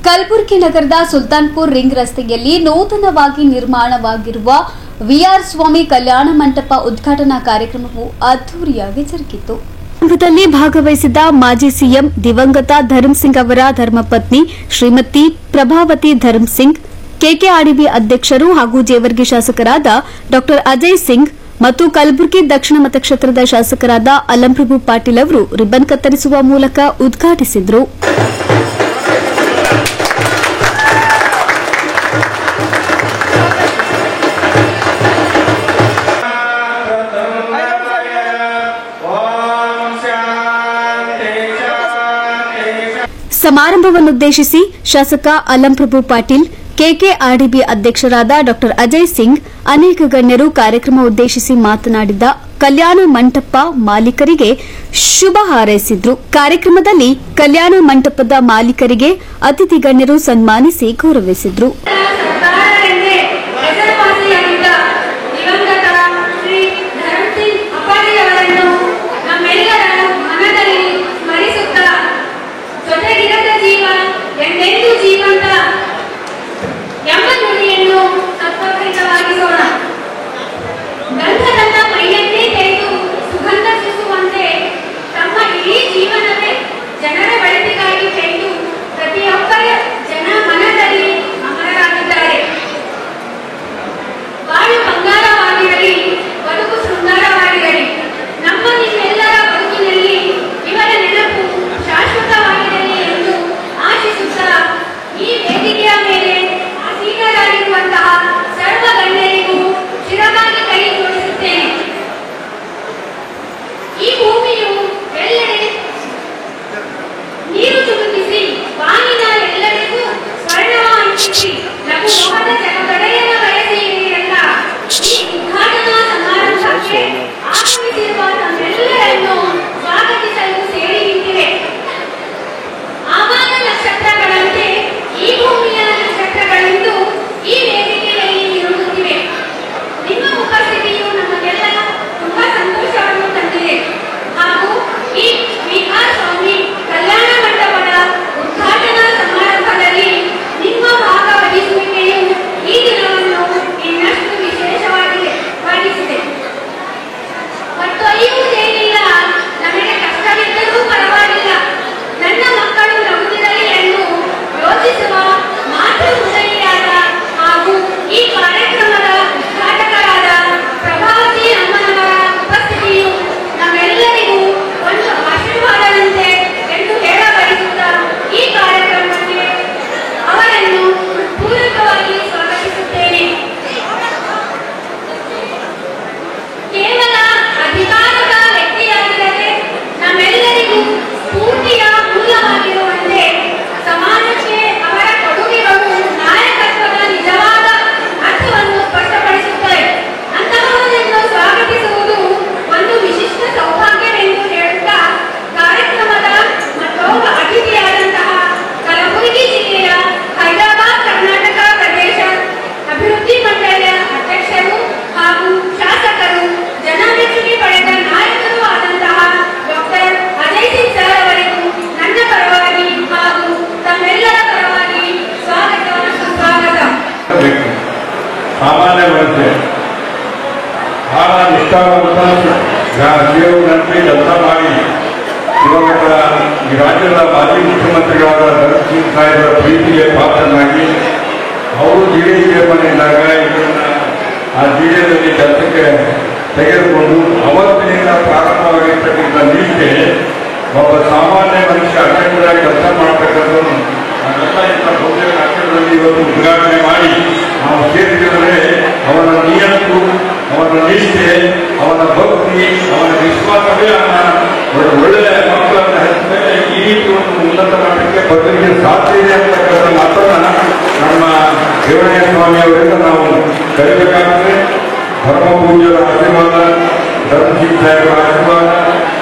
ಕಲಬುರಗಿ ನಗರದ ಸುಲ್ತಾನ್ಪುರ್ ರಿಂಗ್ ರಸ್ತೆಯಲ್ಲಿ ನೂತನವಾಗಿ ನಿರ್ಮಾಣವಾಗಿರುವ ವಿಆರ್ ಸ್ವಾಮಿ ಕಲ್ಯಾಣ ಮಂಟಪ ಉದ್ಘಾಟನಾ ಕಾರ್ಯಕ್ರಮವು ಅದ್ದೂರಿಯಾಗಿ ಜರುಗಿತು. ಕಾರ್ಯಕ್ರಮದಲ್ಲಿ ಭಾಗವಹಿಸಿದ್ದ ಮಾಜಿ ಸಿಎಂ ದಿವಂಗತ ಧರ್ಮಸಿಂಗ್ ಅವರ ಧರ್ಮಪತ್ನಿ ಶ್ರೀಮತಿ ಪ್ರಭಾವತಿ ಧರ್ಮಸಿಂಗ್, ಕೆಕೆಆರ್ಡಿಬಿ ಅಧ್ಯಕ್ಷರು ಹಾಗೂ ಜೇವರ್ಗಿ ಶಾಸಕರಾದ ಡಾ ಅಜಯ್ ಸಿಂಗ್ ಮತ್ತು ಕಲಬುರಗಿ ದಕ್ಷಿಣ ಮತಕ್ಷೇತ್ರದ ಶಾಸಕರಾದ ಅಲಂಪ್ರಭು ಪಾಟೀಲ್ ಅವರು ರಿಬ್ಬನ್ ಕತ್ತರಿಸುವ ಮೂಲಕ ಉದ್ಘಾಟಿಸಿದರು. ಸಮಾರಂಭವನ್ನುದ್ದೇಶಿಸಿ ಶಾಸಕ ಅಲಂಪ್ರಭು ಪಾಟೀಲ್, ಕೆಕೆಆರ್ಡಿಬಿ ಅಧ್ಯಕ್ಷರಾದ ಡಾ ಅಜಯ್ ಸಿಂಗ್, ಅನೇಕ ಗಣ್ಯರು ಕಾರ್ಯಕ್ರಮ ಉದ್ದೇಶಿಸಿ ಮಾತನಾಡಿದ ಕಲ್ಯಾಣ ಮಂಟಪ ಮಾಲೀಕರಿಗೆ ಶುಭ ಹಾರೈಸಿದ್ರು. ಕಾರ್ಯಕ್ರಮದಲ್ಲಿ ಕಲ್ಯಾಣ ಮಂಟಪದ ಮಾಲೀಕರಿಗೆ ಅತಿಥಿ ಗಣ್ಯರು ಸನ್ಮಾನಿಸಿ ಗೌರವಿಸಿದ್ರು. सामान्य वर्ग से ಭಾಳ ನಿಷ್ಠಾವಂತ ಜೀವನದಲ್ಲಿ ಕೆಲಸ ಮಾಡಿ ಇವಾಗ ಈ ರಾಜ್ಯದ ಮಾಜಿ ಮುಖ್ಯಮಂತ್ರಿಗಳಾದ ಧರ್ಮಸಿಂಗ್ ಸಾಹೇಬರ ಪ್ರೀತಿಗೆ ಪಾತ್ರನಾಗಿ ಅವರು ಜಿಲ್ಲೆ ಚೇರ್ಮನ್ ಇದ್ದಾಗ ಇದನ್ನು ಆ ಜಿಲ್ಲೆಯಲ್ಲಿ ಕೆಲಸಕ್ಕೆ ತೆಗೆದುಕೊಂಡು ಅವತ್ತಿನಿಂದ ಪ್ರಾರಂಭವಾಗಿರ್ತಕ್ಕಂಥ ನಿಷ್ಠೆ ಒಬ್ಬ ಸಾಮಾನ್ಯ ಮನುಷ್ಯ ಅಧ್ಯಕ್ಷರಾಗಿ ಕೆಲಸ ಮಾಡತಕ್ಕಂಥದ್ದು ಅದೆಲ್ಲ ಇಂಥ ಭವ್ಯ ರಾಜ್ಯದಲ್ಲಿ ಇವತ್ತು ಉದ್ಘಾಟನೆ ಮಾಡಿ ನಾವು ಸೇರಿಸಿದರೆ ಅವನ ನಿಯತ್ತು, ಅವನ ನಿಷ್ಠೆ, ಅವನ ಭಕ್ತಿ, ಅವನ ವಿಶ್ವಾಸವೇ ಒಳ್ಳೆಯ ಮಕ್ಕಳನ್ನ ಹೆಸರು ಈ ರೀತಿ ಒಂದು ಉನ್ನತ ಮಟ್ಟಕ್ಕೆ ಬದಲಿಗೆ ಸಾಧ್ಯ ಇದೆ ಅಂತಕ್ಕಂಥ ಮಾತನ್ನ ನಮ್ಮ ದೇವರಾಯ ಸ್ವಾಮಿ ಅವರಿಂದ ನಾವು ಕಲಿಬೇಕಾಗ್ತದೆ. ಧರ್ಮ ಪೂಜ್ಯರ ಆಶೀರ್ವಾದ, ಧರ್ಮಸಿಂಗ್ ಸಾಹೇಬರ ಆಶೀರ್ವಾದ,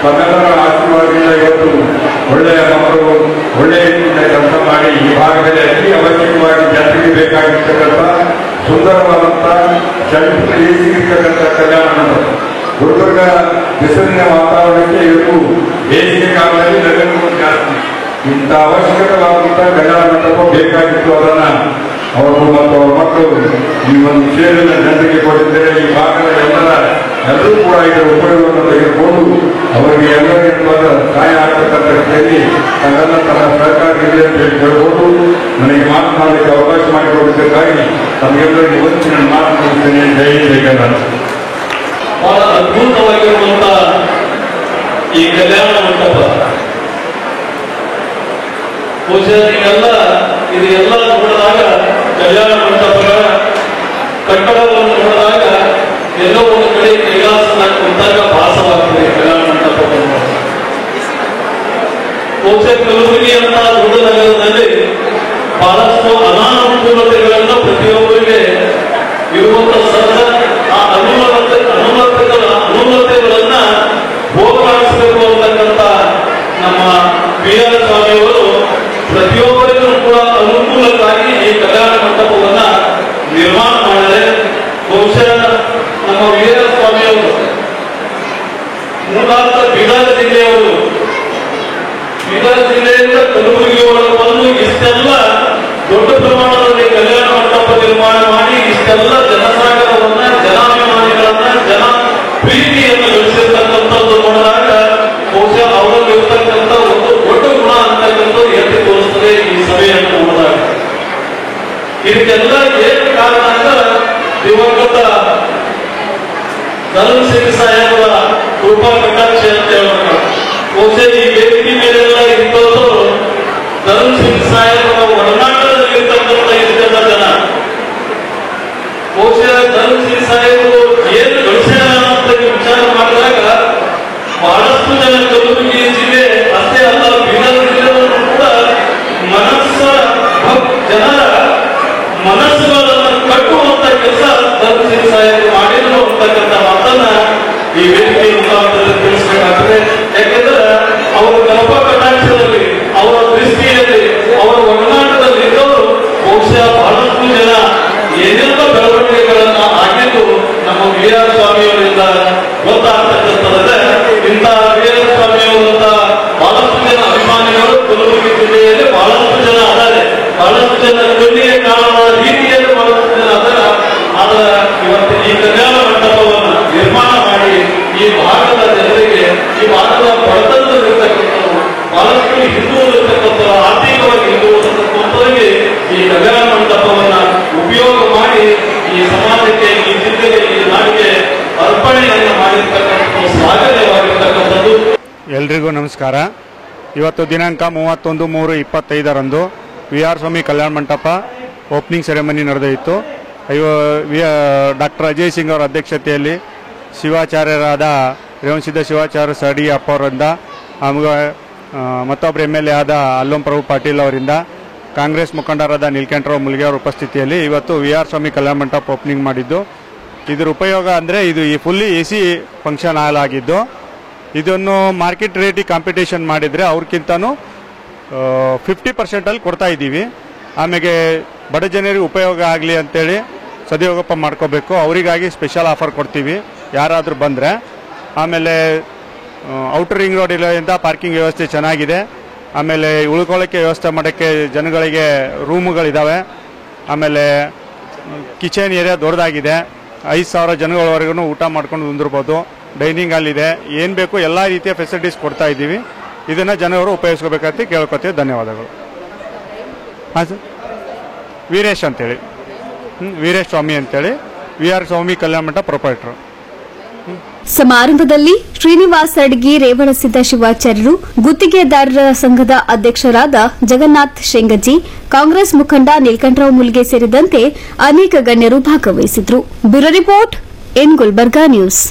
ತಮ್ಮೆಲ್ಲರ ಆಶೀರ್ವಾದದಿಂದ ಇವತ್ತು ಒಳ್ಳೆಯ ಮಕ್ಕಳು ಒಳ್ಳೆಯ ರೀತಿಯಿಂದ ಕೆಲಸ ಮಾಡಿ ಈ ಭಾಗದಲ್ಲಿ ಅತಿ ಅವಶ್ಯಕವಾಗಿ ಜನರಿಗೆ ಬೇಕಾಗಿರ್ತಕ್ಕಂಥ ಸುಂದರವಾದಂಥ ಇರ್ತಕ್ಕಂಥ ಕಲ್ಯಾಣ ಮಂಟಪ ಗುಲ್ಬರ್ಗ ಬಿಸಿಲಿನ ವಾತಾವರಣಕ್ಕೆ ಇವತ್ತು ಬೇಸಿಗೆ ಕಾಲದಲ್ಲಿ ನಗರಗಳು ಜಾಸ್ತಿ ಇಂಥ ಅವಶ್ಯಕತೆವಾದಂತಹ ಕಲ್ಯಾಣ ಮಂಟಪ ಬೇಕಾಗಿತ್ತು. ಅದನ್ನ ಅವರು ಮತ್ತು ಅವರ ಮಕ್ಕಳು ಈ ಒಂದು ಸೇರಿನ ಜನರಿಗೆ ಕೊಟ್ಟಿದ್ದರೆ ಈ ಭಾಗದ ಎಲ್ಲರೂ ಕೂಡ ಇದರ ಉಪಯೋಗವನ್ನು ತೆಗೆದುಕೊಂಡು ಅವರಿಗೆ ಎಲ್ಲರಿಗೂ ಸಹಾಯ ಆಗ್ತಕ್ಕಂಥ ರೀತಿಯಲ್ಲಿ ತನ್ನೆಲ್ಲ ತನ್ನ ಸಹಕಾರ ಇದೆ ಅಂತ ಹೇಳಿ ಹೇಳ್ಬೋದು. ನನಗೆ ಮಾತನಾಡಲಿಕ್ಕೆ ಅವಕಾಶ ಮಾಡಿಕೊಡಬೇಕಾಗಿ ತಮಗೆಲ್ಲರಿಗೂ ಒಂದು ನಾನು ಮಾತನಾಡುತ್ತೇನೆ. ಜೈ ಜಯಗಣ. ಬಹಳ ಅದ್ಭುತವಾಗಿರುವಂತ ಈ ಕಲ್ಯಾಣ ಮಂಟಪ ಬಹುಶಃ ಇದೆಲ್ಲ ನೋಡಿದಾಗ ಕಲ್ಯಾಣ ಮಂಟಪಗಳ ಕಟ್ಟಡವನ್ನು ನೋಡಿದಾಗ ಎಲ್ಲೋ ಒಂದು ಕಡೆ ಕೈಲಾಸದ ಕುಂತಾಗ ಭಾಸವಾಗ್ತದೆ. ಕಲ್ಯಾಣ ಮಂಟಪವನ್ನು ಬಹುಶಃ ಕಲಬುರಗಿ ಅಂತ ದೊಡ್ಡ ನಗರದಲ್ಲಿ ಬಹಳಷ್ಟು ಅನಾನುಕೂಲತೆಗಳನ್ನು ಪ್ರತಿಯೊಬ್ಬರಿಗೆ ಇರುವಂತ ಆ ಅನುಮತಿಗಳನ್ನ ಹೋಗಲಾಡಿಸಬೇಕು ಅಂತಕ್ಕಂಥ ನಮ್ಮ BR ಸ್ವಾಮಿಯವರು ಪ್ರತಿಯೊಬ್ಬರಿಗೂ ಕೂಡ ಅನುಕೂಲಕ್ಕಾಗಿ ಈ ಕಲ್ಯಾಣ ಮಂಟಪವನ್ನ ನಿರ್ಮಾಣ ಮಾಡಿದರೆ ಬಹುಶಃ ನಮ್ಮ BR ಸ್ವಾಮಿಯವರು ಮೂಲತಃ ಬೀದರ್ ಜಿಲ್ಲೆಯವರು, ಬೀದರ್ ಜಿಲ್ಲೆಯಿಂದ ಕಲಬುರಗಿ ಒಳಗೆ ಬಂದು ಇಷ್ಟೆಲ್ಲ ದೊಡ್ಡ ಪ್ರಮಾಣದಲ್ಲಿ ಕಲ್ಯಾಣ ಮಂಟಪ ನಿರ್ಮಾಣ ಮಾಡಿ ಇಷ್ಟೆಲ್ಲ ಜನಸಾಗರವನ್ನ, ಜನಾಭಿಮಾನಿಗಳನ್ನ, ಜನ ಪ್ರೀತಿಯನ್ನು ಗಳಿಸಿರ್ತಕ್ಕಂಥದ್ದು ನೋಡಿದಾಗ ಬಹುಶಃ ಅವರಲ್ಲಿ ಇರ್ತಕ್ಕಂಥ ಒಂದು ದೊಡ್ಡ ಗುಣ ಅಂತಕ್ಕಂಥದ್ದು ಎತ್ತಿ ತೋರಿಸ್ತದೆ ಈ ಸಭೆಯನ್ನು ನೋಡಿದಾಗ. ಇದಕ್ಕೆಲ್ಲ ಏನು ಕಾರಣ ಅಂತ ದಿವಂಗತ ಧರ್ಮಸಿಂಗ್ ಸಾಹೇಬರ ಕೃಪಾ ಕಟಾಕ್ಷ ಅಂತ ಹೇಳ್ತಾರೆ. ಬಹುಶಃ ಈ ವೇದಿಕೆ ಮೇಲೆಲ್ಲ ಇದ್ದವರು ಧರ್ಮಸಿಂಗ್ ಸಾಹೇಬರ ಒಡನಾಟದಲ್ಲಿರ್ತಕ್ಕಂಥ ಇಷ್ಟೆಲ್ಲ ಜನ. ಬಹುಶಃ ಧರ್ಮಸಿಂಗ್ ಸಾಹೇಬರು ಏನು ಗಳಿಸ್ಯಾರ ಅಂತ ವಿಚಾರ ಮಾಡಿದಾಗ ಬಹಳಷ್ಟು ಜನ ಕಲಬುರಗಿ ಜಿಲ್ಲೆ ಅಷ್ಟೇ ಅಲ್ಲ, ಬೀದರ್ ಜಿಲ್ಲೆಯವರು ಕೂಡ ಜನರ ಮನಸ್ಸುಗಳನ್ನು ಕಟ್ಟುವಂತ ಕೆಲಸ ಧರ್ಮಸಿಂಗ್ ಸಾಹೇಬರು ಮಾಡಿದ್ರು ಅಂತಕ್ಕಂಥ ಮಾತನ್ನ ಈ ವೇದಿಕೆ ಮುಖಾಂತರ ತಿಳಿಸಬೇಕಾಗ್ತದೆ. ಯಾಕೆಂದ್ರೆ ಅವರ ಕಲ್ಪ ಕಟಾಕ್ಷದಲ್ಲಿ, ಅವರ ದೃಷ್ಟಿಯಲ್ಲಿ, ಅವರ ಒಡನಾಟದಲ್ಲಿ ಇದ್ದವರು ಬಹುಶಃ ಬಹಳಷ್ಟು ಜನ ಏನೆಲ್ಲ ಬೆಳವಣಿಗೆಗಳನ್ನ ಆಗಿದ್ದು ನಮ್ಮ BR ಸ್ವಾಮಿಯವರಿಂದ ಗೊತ್ತಾಗ್ತಕ್ಕಂಥದ್ದರೆ ಇಂಥ BR ಸ್ವಾಮಿಯವರಂತ ಬಹಳಷ್ಟು ಜನ ಅಭಿಮಾನಿಗಳು ಕಲಬುರಗಿ ಜಿಲ್ಲೆಯಲ್ಲಿ ಬಹಳಷ್ಟು ಜನ ಅದಾರೆ. ಬಹಳಷ್ಟು ಜನ ಕಣ್ಣಿಗೆ ಕಾಣುವ ರೀತಿಯಲ್ಲಿ ಬಹಳಷ್ಟು ಜನ ಅದರ ಆದ್ರೆ ಇವತ್ತು ಈ ಕಲ್ಯಾಣ ಮಂಟಪವನ್ನು ನಿರ್ಮಾಣ ಮಾಡಿ ಈ ಭಾಗದ ಜನರಿಗೆ, ಈ ಭಾಗದ ಬಡತನದಲ್ಲಿರ್ತಕ್ಕಂಥವ್ರು, ಬಹಳಷ್ಟು ಹಿಂದುಳಿದಿರ್ತಕ್ಕಂಥವ್ರು, ಆರ್ಥಿಕವಾಗಿ ಹಿಂದುಳಿದಿರ್ತಕ್ಕಂಥವರಿಗೆ ಈ ಕಲ್ಯಾಣ ಮಂಟಪವನ್ನ ಉಪಯೋಗ ಮಾಡಿ ಈ ಸಮಾಜಕ್ಕೆ, ಈ ಜಿಲ್ಲೆಗೆ, ಈ ನಾಡಿಗೆ ಅರ್ಪಣೆಯನ್ನು ಮಾಡಿರ್ತಕ್ಕಂಥ ಶ್ಲಾಘನೀಯವಾಗಿರ್ತಕ್ಕಂಥದ್ದು. ಎಲ್ರಿಗೂ ನಮಸ್ಕಾರ. ಇವತ್ತು ದಿನಾಂಕ 31/3/25 BR ಸ್ವಾಮಿ ಕಲ್ಯಾಣ ಮಂಟಪ ಓಪನಿಂಗ್ ಸೆರೆಮನಿ ನಡೆದಿತ್ತು. ಡಾಕ್ಟರ್ ಅಜಯ್ ಸಿಂಗ್ ಅವರ ಅಧ್ಯಕ್ಷತೆಯಲ್ಲಿ ಶಿವಾಚಾರ್ಯರಾದ ರೇವಣಸಿದ್ಧ ಶಿವಾಚಾರ್ಯ ಸಡಿ ಅಪ್ಪ ಅವರಿಂದ, ಮತ್ತೊಬ್ಬರು MLA ಆದ ಅಲ್ಲಂ ಪ್ರಭು ಪಾಟೀಲ್ ಅವರಿಂದ, ಕಾಂಗ್ರೆಸ್ ಮುಖಂಡರಾದ ನೀಲಕಂಠರಾವ್ ಮುಲ್ಗೆ ಅವರ ಉಪಸ್ಥಿತಿಯಲ್ಲಿ ಇವತ್ತು BR ಸ್ವಾಮಿ ಕಲ್ಯಾಣ ಮಂಟಪ ಓಪನಿಂಗ್ ಮಾಡಿದ್ದು. ಇದರ ಉಪಯೋಗ ಅಂದರೆ ಇದು ಫುಲ್ಲಿ AC ಫಂಕ್ಷನ್ ಹಾಲ್ ಆಗಿದ್ದು, ಇದನ್ನು ಮಾರ್ಕೆಟ್ ರೇಟಿಗೆ ಕಾಂಪಿಟೇಷನ್ ಮಾಡಿದರೆ ಅವ್ರಿಗಿಂತನೂ 50% ಕೊಡ್ತಾ ಇದ್ದೀವಿ. ಆಮೇಲೆ ಬಡ ಜನರಿಗೆ ಉಪಯೋಗ ಆಗಲಿ ಅಂತೇಳಿ ಸದುಪಯೋಗ ಮಾಡ್ಕೋಬೇಕು. ಅವರಿಗಾಗಿ ಸ್ಪೆಷಲ್ ಆಫರ್ ಕೊಡ್ತೀವಿ ಯಾರಾದರೂ ಬಂದರೆ. ಆಮೇಲೆ ಔಟರ್ ರಿಂಗ್ ರೋಡ್ ಇರೋದ್ರಿಂದ ಪಾರ್ಕಿಂಗ್ ವ್ಯವಸ್ಥೆ ಚೆನ್ನಾಗಿದೆ. ಆಮೇಲೆ ಉಳ್ಕೊಳ್ಳೋಕ್ಕೆ ವ್ಯವಸ್ಥೆ ಮಾಡೋಕ್ಕೆ ಜನಗಳಿಗೆ ರೂಮುಗಳಿದ್ದಾವೆ. ಆಮೇಲೆ ಕಿಚನ್ ಏರಿಯಾ ದೊಡ್ಡದಾಗಿದೆ. 5,000 ಜನಗಳವರೆಗೂ ಊಟ ಮಾಡ್ಕೊಂಡು ಕುಂದಿರ್ಬೋದು. ಡೈನಿಂಗ್ ಹಾಲ್ ಇದೆ. ಏನು ಬೇಕು ಎಲ್ಲ ರೀತಿಯ ಫೆಸಿಲಿಟೀಸ್ ಕೊಡ್ತಾ ಇದ್ದೀವಿ. ಇದನ್ನು ಜನರು ಉಪಯೋಗಿಸ್ಕೋಬೇಕಂತ ಕೇಳ್ಕೊತೀವಿ. ಧನ್ಯವಾದಗಳು. ಹಾಂ ಸರ್, ವೀರೇಶ್ ಅಂತೇಳಿ, ವೀರೇಶ್ ಸ್ವಾಮಿ ಅಂತೇಳಿ, BR ಸ್ವಾಮಿ ಕಲ್ಯಾಣ ಮಂಟಪ ಪ್ರೊಪರೇಟರ್. ಸಮಾರಂಭದಲ್ಲಿ ಶ್ರೀನಿವಾಸ ಅಡ್ಗಿ, ರೇವಣಸಿದ್ಧ ಶಿವಾಚಾರ್ಯರು, ಗುತ್ತಿಗೆದಾರರ ಸಂಘದ ಅಧ್ಯಕ್ಷರಾದ ಜಗನ್ನಾಥ್ ಶೆಂಗಜ್ಜಿ, ಕಾಂಗ್ರೆಸ್ ಮುಖಂಡ ನೀಲಕಂಠರಾವ್ ಮುಲ್ಗೆ ಸೇರಿದಂತೆ ಅನೇಕ ಗಣ್ಯರು ಭಾಗವಹಿಸಿದ್ರು. Bureau report, N Gulbarga news.